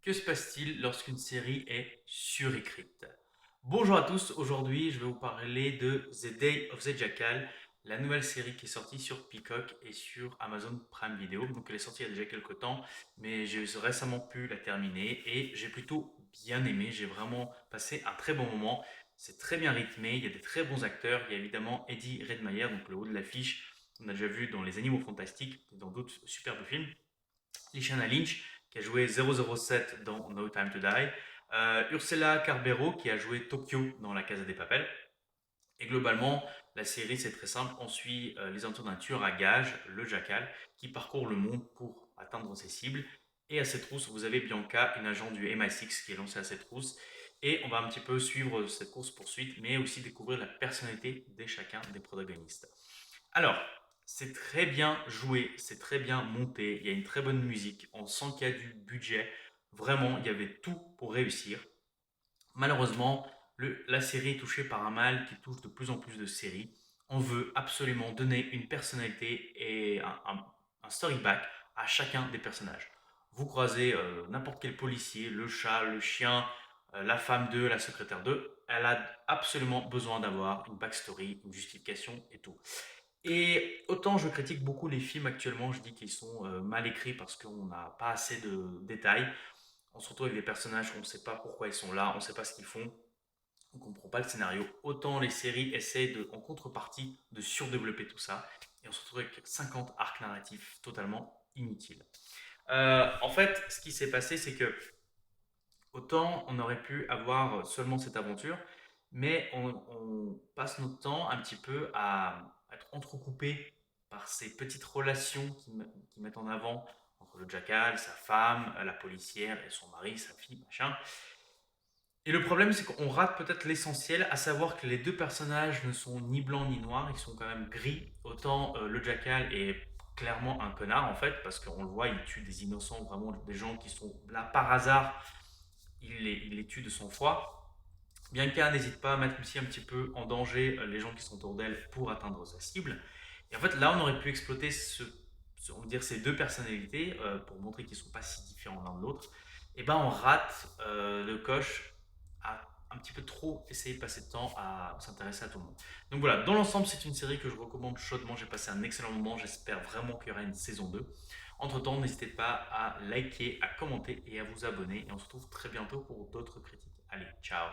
Que se passe-t-il lorsqu'une série est surécrite? Bonjour à tous, aujourd'hui je vais vous parler de The Day of the Jackal, la nouvelle série qui est sortie sur Peacock et sur Amazon Prime Video. Donc elle est sortie il y a déjà quelques temps, mais j'ai récemment pu la terminer et j'ai plutôt bien aimé, j'ai vraiment passé un très bon moment. C'est très bien rythmé, il y a des très bons acteurs, il y a évidemment Eddie Redmayne, donc le haut de l'affiche, on a déjà vu dans Les Animaux Fantastiques et dans d'autres superbes films. Lishana Lynch, qui a joué 007 dans No Time to Die, Ursula Carbero, qui a joué Tokyo dans La Casa des Papel. Et globalement, la série, c'est très simple. On suit les aventures d'un tueur à gages, le Jackal, qui parcourt le monde pour atteindre ses cibles. Et à cette trousse, vous avez Bianca, une agent du MI6 qui est lancée à cette trousse. Et on va un petit peu suivre cette course-poursuite, mais aussi découvrir la personnalité de chacun des protagonistes. Alors, c'est très bien joué, c'est très bien monté, il y a une très bonne musique, on sent qu'il y a du budget. Vraiment, il y avait tout pour réussir. Malheureusement, la série est touchée par un mal qui touche de plus en plus de séries. On veut absolument donner une personnalité et un story back à chacun des personnages. Vous croisez n'importe quel policier, le chat, le chien, la femme d'eux, la secrétaire d'eux, elle a absolument besoin d'avoir une backstory, une justification et tout. Et autant je critique beaucoup les films actuellement, je dis qu'ils sont mal écrits parce qu'on n'a pas assez de détails. On se retrouve avec des personnages, on ne sait pas pourquoi ils sont là, on ne sait pas ce qu'ils font, on ne comprend pas le scénario. Autant les séries essaient en contrepartie de surdévelopper tout ça. Et on se retrouve avec 50 arcs narratifs totalement inutiles. En fait, ce qui s'est passé, c'est que autant on aurait pu avoir seulement cette aventure, mais on passe notre temps un petit peu à être entrecoupé par ces petites relations qui mettent en avant entre le jackal, sa femme, la policière et son mari, sa fille, machin. Et le problème, c'est qu'on rate peut-être l'essentiel, à savoir que les deux personnages ne sont ni blancs ni noirs, ils sont quand même gris. Autant le jackal est clairement un connard en fait, parce qu'on le voit, il tue des innocents, vraiment des gens qui sont là par hasard, il les tue de son foi. Bianca n'hésite pas à mettre aussi un petit peu en danger les gens qui sont autour d'elle pour atteindre sa cible. Et en fait, là, on aurait pu exploiter on va dire, ces deux personnalités pour montrer qu'ils ne sont pas si différents l'un de l'autre. Et ben, on rate le coche à un petit peu trop essayer de passer de temps à s'intéresser à tout le monde. Donc voilà, dans l'ensemble, c'est une série que je recommande chaudement. J'ai passé un excellent moment. J'espère vraiment qu'il y aura une saison 2. Entre-temps, n'hésitez pas à liker, à commenter et à vous abonner. Et on se retrouve très bientôt pour d'autres critiques. Allez, ciao!